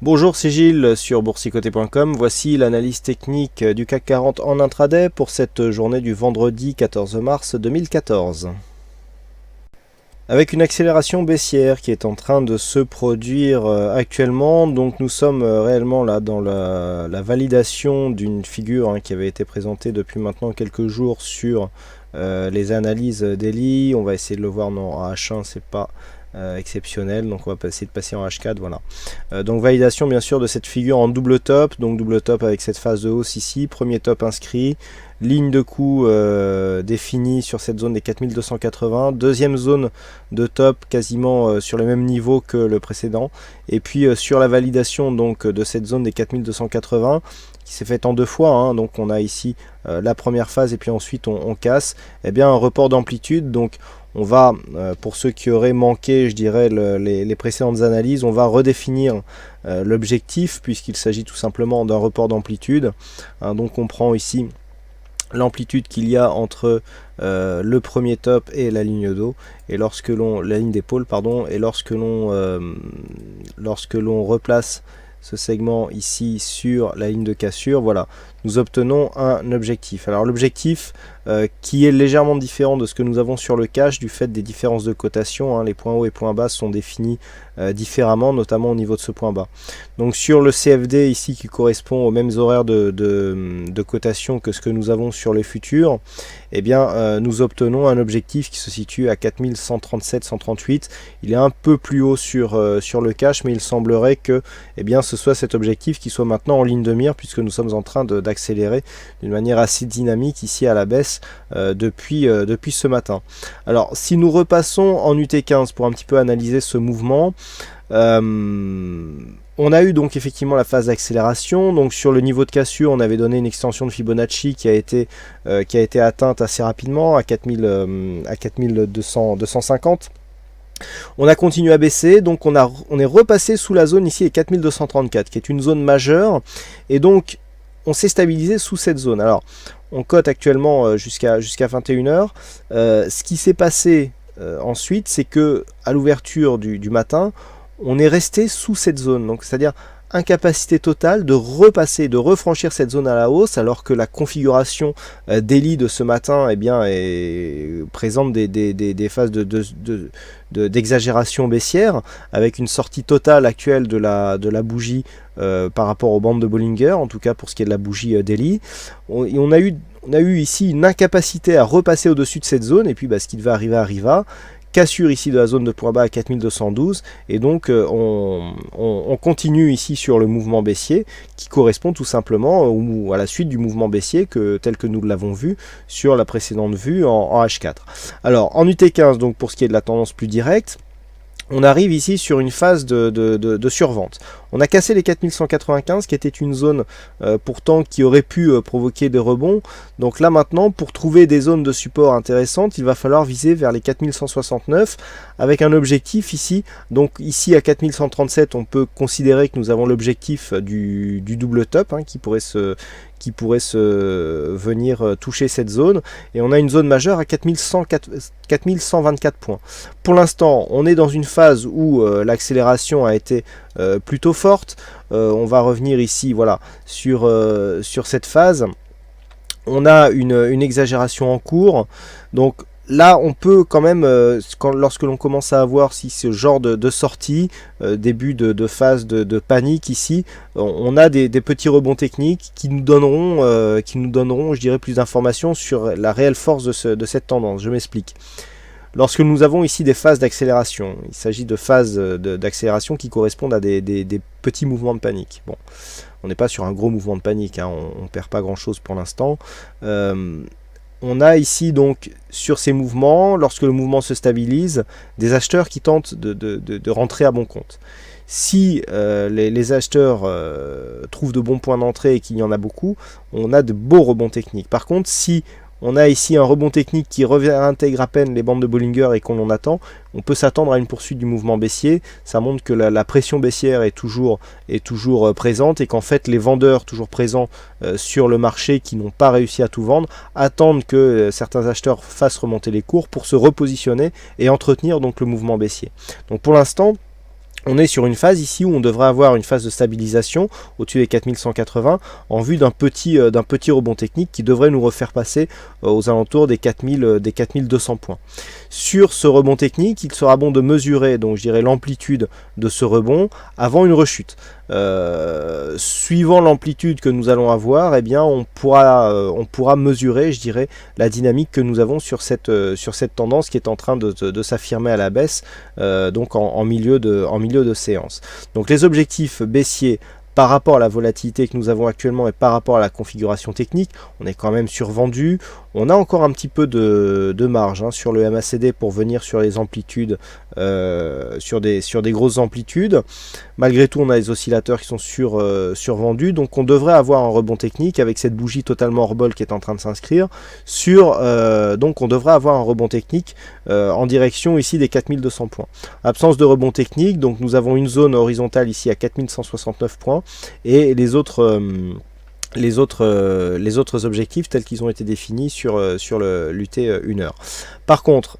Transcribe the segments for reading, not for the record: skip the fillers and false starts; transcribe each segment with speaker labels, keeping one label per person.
Speaker 1: Bonjour, c'est Gilles sur boursicoté.com. Voici l'analyse technique du CAC 40 en intraday pour cette journée du vendredi 14 mars 2014. Avec une accélération baissière qui est en train de se produire actuellement, donc nous sommes réellement là dans la validation d'une figure qui avait été présentée depuis maintenant quelques jours sur les analyses daily. On va essayer de le voir en H1, c'est pas exceptionnel, donc on va essayer de passer en H4. Voilà, donc validation bien sûr de cette figure en double top, donc double top avec cette phase de hausse ici, premier top inscrit, ligne de coup définie sur cette zone des 4280, deuxième zone de top quasiment sur le même niveau que le précédent, et puis sur la validation donc de cette zone des 4280 qui s'est faite en deux fois, donc on a ici la première phase et puis ensuite on casse, et bien un report d'amplitude. Donc on va, pour ceux qui auraient manqué, je dirais, les précédentes analyses, on va redéfinir l'objectif puisqu'il s'agit tout simplement d'un report d'amplitude. Donc on prend ici l'amplitude qu'il y a entre le premier top et la ligne d'eau, et lorsque l'on la ligne d'épaule, pardon, et lorsque l'on replace ce segment ici sur la ligne de cassure, voilà, nous obtenons un objectif. Alors l'objectif qui est légèrement différent de ce que nous avons sur le cash du fait des différences de cotation, les points hauts et points bas sont définis différemment, notamment au niveau de ce point bas. Donc sur le CFD ici qui correspond aux mêmes horaires de cotation que ce que nous avons sur les futurs, eh bien nous obtenons un objectif qui se situe à 4137-138. Il est un peu plus haut sur le cash, mais il semblerait que ce soit cet objectif qui soit maintenant en ligne de mire, puisque nous sommes en train d'accélérer d'une manière assez dynamique ici à la baisse depuis ce matin. Alors si nous repassons en UT15 pour un petit peu analyser ce mouvement, on a eu donc effectivement la phase d'accélération. Donc sur le niveau de cassure, on avait donné une extension de Fibonacci qui a été atteinte assez rapidement à 4250. On a continué à baisser, donc on est repassé sous la zone ici, les 4234, qui est une zone majeure, et donc on s'est stabilisé sous cette zone. Alors on cote actuellement jusqu'à 21h. Ce qui s'est passé ensuite, c'est que à l'ouverture du matin, on est resté sous cette zone, donc c'est-à-dire incapacité totale de repasser, de refranchir cette zone à la hausse, alors que la configuration daily de ce matin présente des phases d'exagération baissière, avec une sortie totale actuelle de la bougie par rapport aux bandes de Bollinger, en tout cas pour ce qui est de la bougie daily. On a eu ici une incapacité à repasser au-dessus de cette zone, et puis ce qui devait arriver arriva. Cassure ici de la zone de point bas à 4212, et donc on continue ici sur le mouvement baissier qui correspond tout simplement à la suite du mouvement baissier tel que nous l'avons vu sur la précédente vue en H4. Alors en UT15, donc pour ce qui est de la tendance plus directe, on arrive ici sur une phase de survente. On a cassé les 4195, qui était une zone pourtant qui aurait pu provoquer des rebonds. Donc là maintenant, pour trouver des zones de support intéressantes, il va falloir viser vers les 4169 avec un objectif ici. Donc ici à 4137, on peut considérer que nous avons l'objectif du double top qui pourrait venir toucher cette zone, et on a une zone majeure à 4124 points. Pour l'instant, on est dans une phase où l'accélération a été plutôt forte. On va revenir ici, voilà, sur cette phase. On a une exagération en cours, donc là on peut quand même, lorsque l'on commence à avoir ce genre de sortie, début de phase de panique ici, on a des petits rebonds techniques qui nous donneront, je dirais, plus d'informations sur la réelle force de cette tendance. Je m'explique. Lorsque nous avons ici des phases d'accélération, il s'agit de phases d'accélération qui correspondent à des petits mouvements de panique. Bon, on n'est pas sur un gros mouvement de panique, on ne perd pas grand chose pour l'instant. On a ici donc sur ces mouvements, lorsque le mouvement se stabilise, des acheteurs qui tentent de rentrer à bon compte. Si les acheteurs trouvent de bons points d'entrée et qu'il y en a beaucoup, on a de beaux rebonds techniques. Par contre, si on a ici un rebond technique qui réintègre à peine les bandes de Bollinger et qu'on en attend, on peut s'attendre à une poursuite du mouvement baissier. Ça montre que la pression baissière est toujours présente, et qu'en fait les vendeurs toujours présents sur le marché, qui n'ont pas réussi à tout vendre, attendent que certains acheteurs fassent remonter les cours pour se repositionner et entretenir donc le mouvement baissier. Donc pour l'instant, On est sur une phase ici où on devrait avoir une phase de stabilisation au-dessus des 4180 en vue d'un petit rebond technique qui devrait nous refaire passer aux alentours des 4200 points. Sur ce rebond technique, il sera bon de mesurer, donc je dirais, l'amplitude de ce rebond avant une rechute. Suivant l'amplitude que nous allons avoir, eh bien, on pourra mesurer, je dirais, la dynamique que nous avons sur cette tendance qui est en train de s'affirmer à la baisse, donc en milieu de séance. Donc les objectifs baissiers par rapport à la volatilité que nous avons actuellement et par rapport à la configuration technique, on est quand même survendu. On a encore un petit peu de marge sur le MACD pour venir sur les amplitudes, sur des grosses amplitudes. Malgré tout, on a les oscillateurs qui sont survendus, donc on devrait avoir un rebond technique avec cette bougie totalement hors-bol qui est en train de s'inscrire. Donc on devrait avoir un rebond technique en direction ici des 4200 points. Absence de rebond technique, donc nous avons une zone horizontale ici à 4169 points et les autres objectifs tels qu'ils ont été définis sur le l'UT 1 heure. Par contre,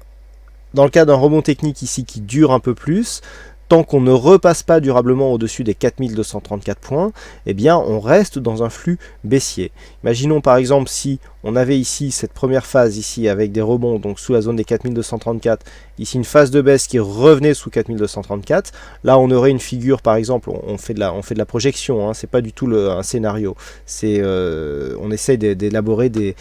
Speaker 1: dans le cas d'un rebond technique ici qui dure un peu plus, tant qu'on ne repasse pas durablement au-dessus des 4234 points, eh bien on reste dans un flux baissier. Imaginons par exemple si on avait ici cette première phase ici avec des rebonds donc sous la zone des 4234, ici une phase de baisse qui revenait sous 4234, là on aurait une figure par exemple, on fait de la projection, c'est pas du tout un scénario, on essaie d'élaborer des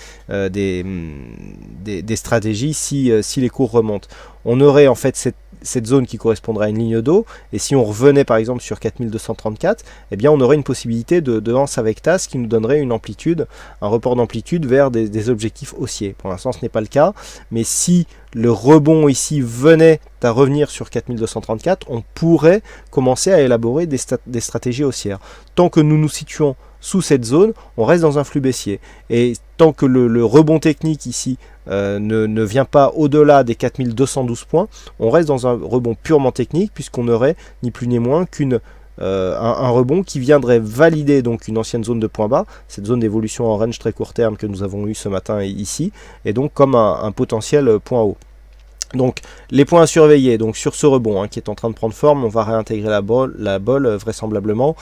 Speaker 1: stratégies si les cours remontent. On aurait en fait cette zone qui correspondrait à une ligne d'eau, et si on revenait par exemple sur 4234, eh bien on aurait une possibilité de hanse avec tasse qui nous donnerait une amplitude, un report d'amplitude vers des objectifs haussiers. Pour l'instant ce n'est pas le cas, mais si le rebond ici venait à revenir sur 4234, on pourrait commencer à élaborer des stratégies haussières. Tant que nous nous situons sous cette zone, on reste dans un flux baissier. Et tant que le rebond technique ici ne vient pas au-delà des 4212 points, on reste dans un rebond purement technique, puisqu'on aurait ni plus ni moins un rebond qui viendrait valider donc une ancienne zone de point bas, cette zone d'évolution en range très court terme que nous avons eu ce matin ici, et donc comme un potentiel point haut. Donc les points à surveiller donc sur ce rebond qui est en train de prendre forme, on va réintégrer la bolle vraisemblablement.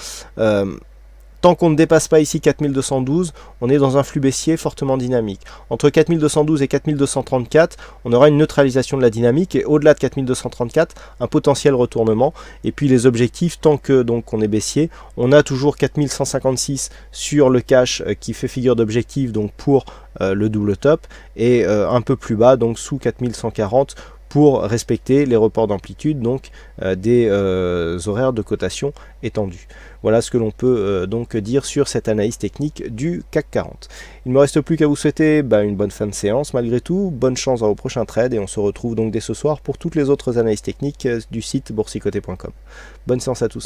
Speaker 1: Tant qu'on ne dépasse pas ici 4212, on est dans un flux baissier fortement dynamique. Entre 4212 et 4234, on aura une neutralisation de la dynamique et au-delà de 4234, un potentiel retournement. Et puis les objectifs, tant que donc on est baissier, on a toujours 4156 sur le cash qui fait figure d'objectif donc pour le double top et un peu plus bas donc sous 4140 pour respecter les reports d'amplitude donc des horaires de cotation étendus. Voilà ce que l'on peut donc dire sur cette analyse technique du CAC 40. Il ne me reste plus qu'à vous souhaiter une bonne fin de séance malgré tout, bonne chance dans vos prochains trades et on se retrouve donc dès ce soir pour toutes les autres analyses techniques du site boursicoté.com. Bonne séance à tous.